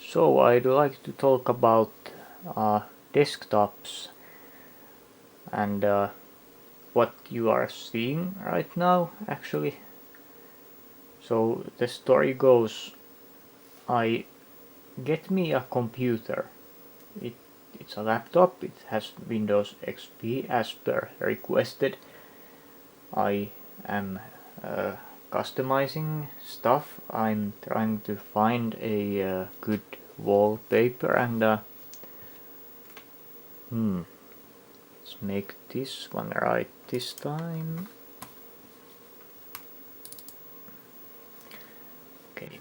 So I'd like to talk about desktops and what you are seeing right now actually. So the story goes, I get me a computer. It's a laptop, it has Windows XP as per requested. I am customizing stuff. I'm trying to find a good wallpaper and let's make this one right this time. Okay.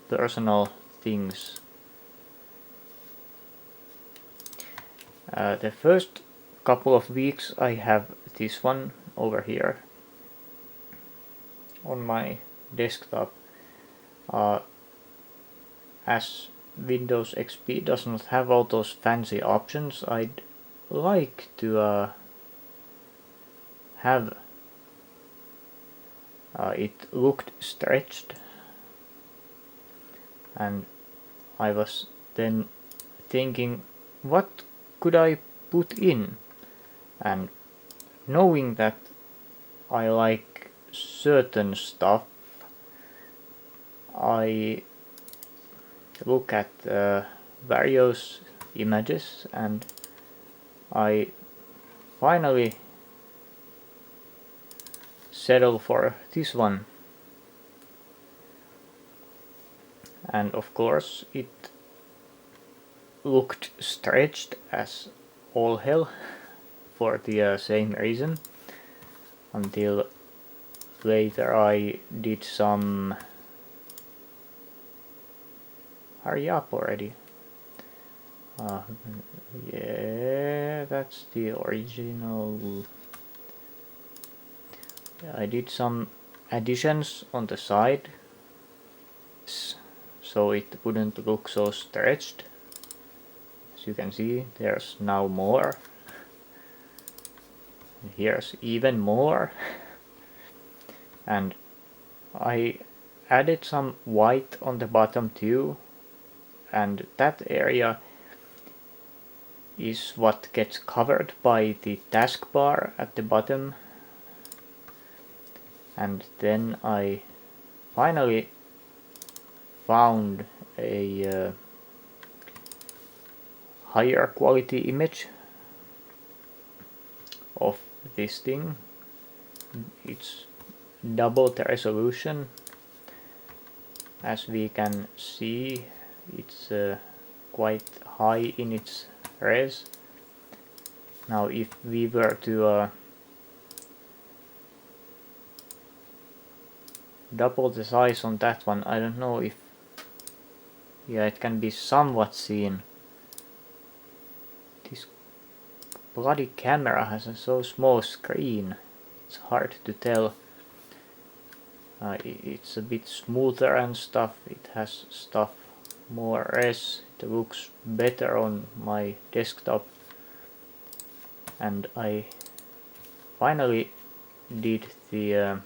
Personal things. The first couple of weeks I have this one over here on my desktop. As Windows XP does not have all those fancy options, I'd like to have it looked stretched, and I was then thinking, what could I put in? And knowing that I like certain stuff, I look at various images and I finally settle for this one. And of course it looked stretched as all hell for the same reason, until later I did some... Hurry up already. Yeah, that's the original. I did some additions on the side so it wouldn't look so stretched. As you can see, there's now more. And here's even more. And I added some white on the bottom too, and that area is what gets covered by the taskbar at the bottom. And then I finally found a higher quality image of this thing. It's double the resolution. As we can see, it's quite high in its res. Now if we were to double the size on that one, I don't know if... Yeah, it can be somewhat seen. This bloody camera has a so small screen, it's hard to tell. It's a bit smoother and stuff, it has stuff more res, it looks better on my desktop. And I finally did the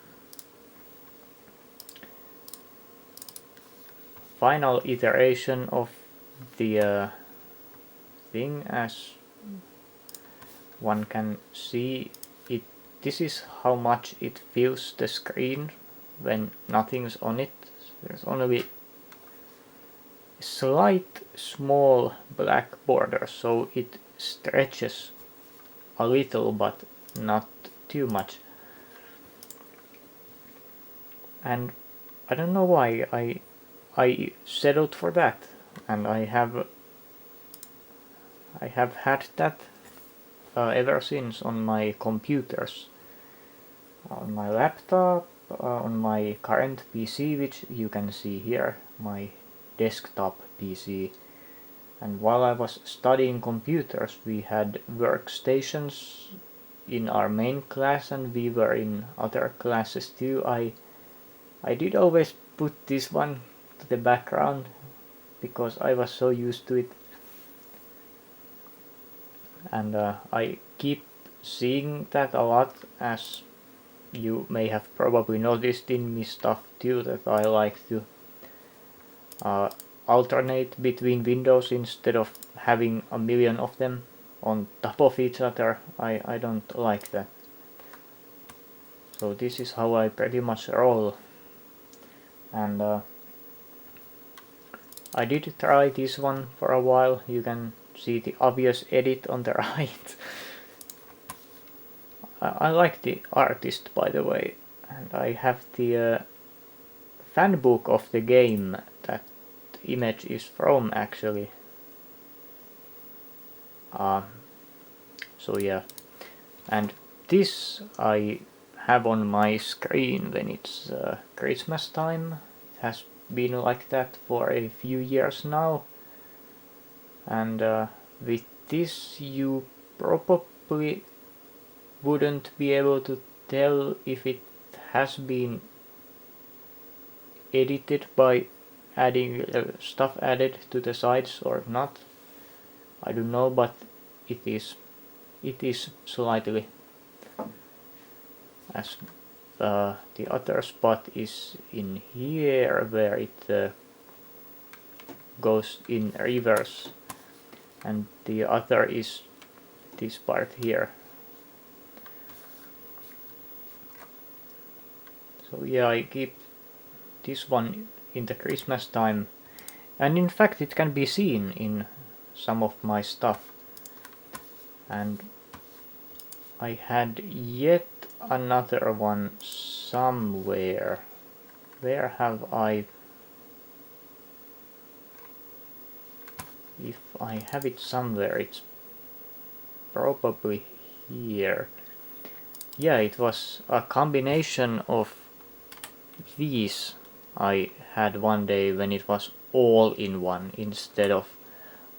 final iteration of the thing. As one can see, this is how much it fills the screen when nothing's on it. There's only a slight small black border, so it stretches a little but not too much. And I don't know why I settled for that, and I have had that ever since on my computers, on my laptop, on my current PC, which you can see here, my desktop PC. And while I was studying computers, we had workstations in our main class, and we were in other classes too. I did always put this one to the background because I was so used to it. And I keep seeing that a lot, as you may have probably noticed in me stuff too, that I like to alternate between windows instead of having a million of them on top of each other. I don't like that. So this is how I pretty much roll. And I did try this one for a while. You can see the obvious edit on the right. I like the artist, by the way, and I have the fan book of the game that image is from, actually. So yeah, and this I have on my screen when it's Christmas time. It has been like that for a few years now, and with this you probably wouldn't be able to tell if it has been edited by adding stuff added to the sides or not. I don't know, but it is slightly, as the other spot is in here where it goes in reverse, and the other is this part here. So yeah, I keep this one in the Christmas time, and in fact it can be seen in some of my stuff. And I had yet another one somewhere. Where have I? If I have it somewhere, it's probably here. Yeah, it was a combination of these I had one day when it was all in one instead of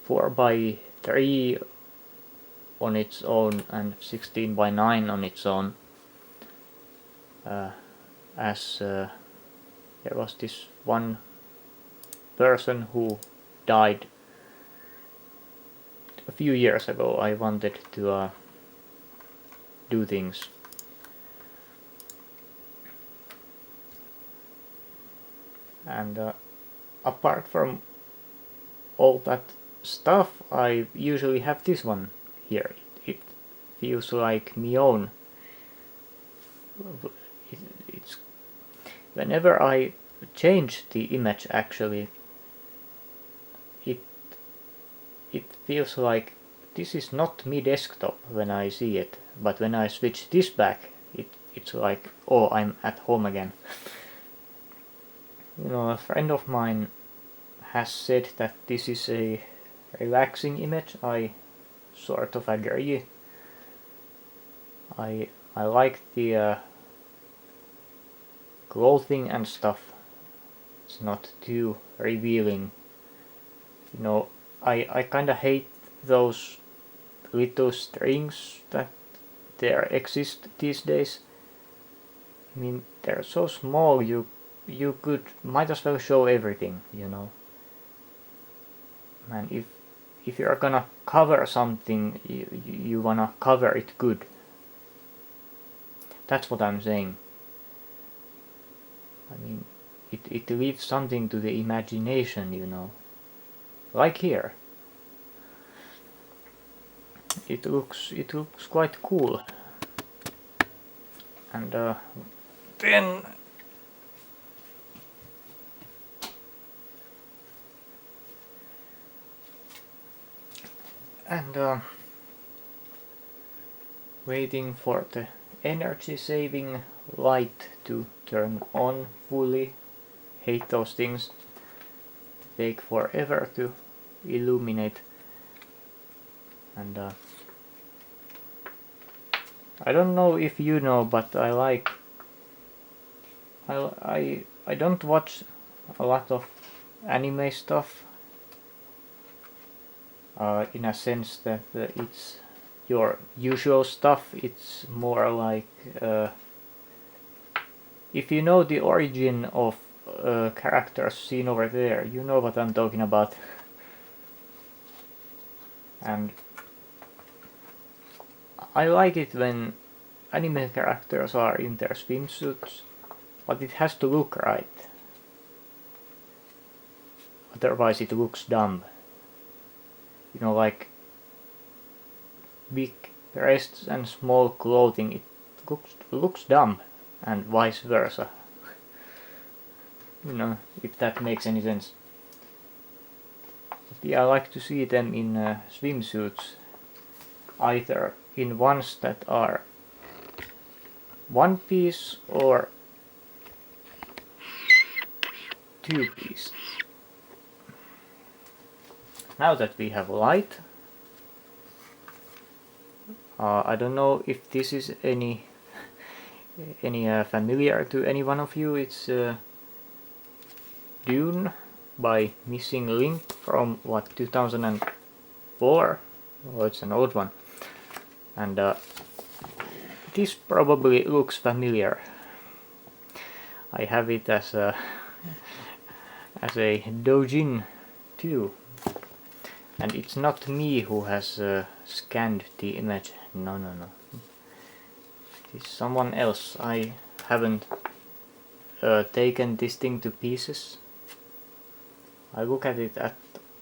4x3 on its own and 16x9 on its own. As there was this one person who died a few years ago. I wanted to do things. And apart from all that stuff, I usually have this one here. It feels like my own. It's whenever I change the image, actually, it feels like this is not my desktop when I see it, but when I switch this back, it's like, oh, I'm at home again. You know, a friend of mine has said that this is a relaxing image. I sort of agree. I like the clothing and stuff. It's not too revealing. You know, I kinda hate those little strings that there exist these days. I mean, they're so small, you might as well show everything, you know. And if you're gonna cover something, you wanna cover it good. That's what I'm saying. I mean, it leaves something to the imagination, you know. Like here. It looks quite cool. And then waiting for the energy saving light to turn on fully. Hate those things. Take forever to illuminate. And I don't know if you know, but I don't watch a lot of anime stuff, in a sense that it's your usual stuff. It's more like if you know the origin of characters seen over there, you know what I'm talking about. And I like it when anime characters are in their swimsuits, but it has to look right. otherwise it looks dumb. You know, like big breasts and small clothing, it looks dumb, and vice versa. You know, if that makes any sense. But yeah, I like to see them in swimsuits, either in ones that are one piece or two piece. Now that we have light, I don't know if this is any familiar to any one of you. It's Dune by Missing Link from what, 2004? Oh, it's an old one. And this probably looks familiar. I have it as a doujin too. And it's not me who has scanned the image. No. It's someone else. I haven't taken this thing to pieces. I look at it at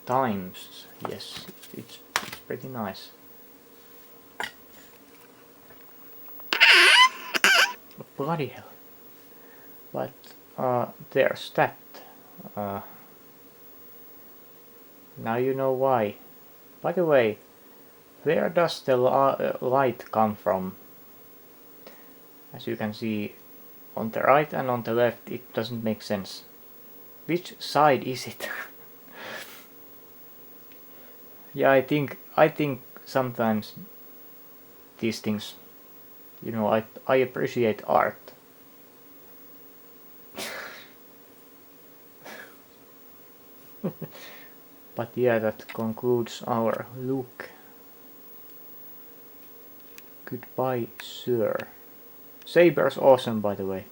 times. Yes, it's pretty nice. Bloody hell. But there's that. Now you know why. By the way, where does the light come from? As you can see, on the right and on the left it doesn't make sense. Which side is it? Yeah, I think sometimes these things, you know, I appreciate art. But yeah, that concludes our look. Goodbye, sir. Saber's awesome, by the way.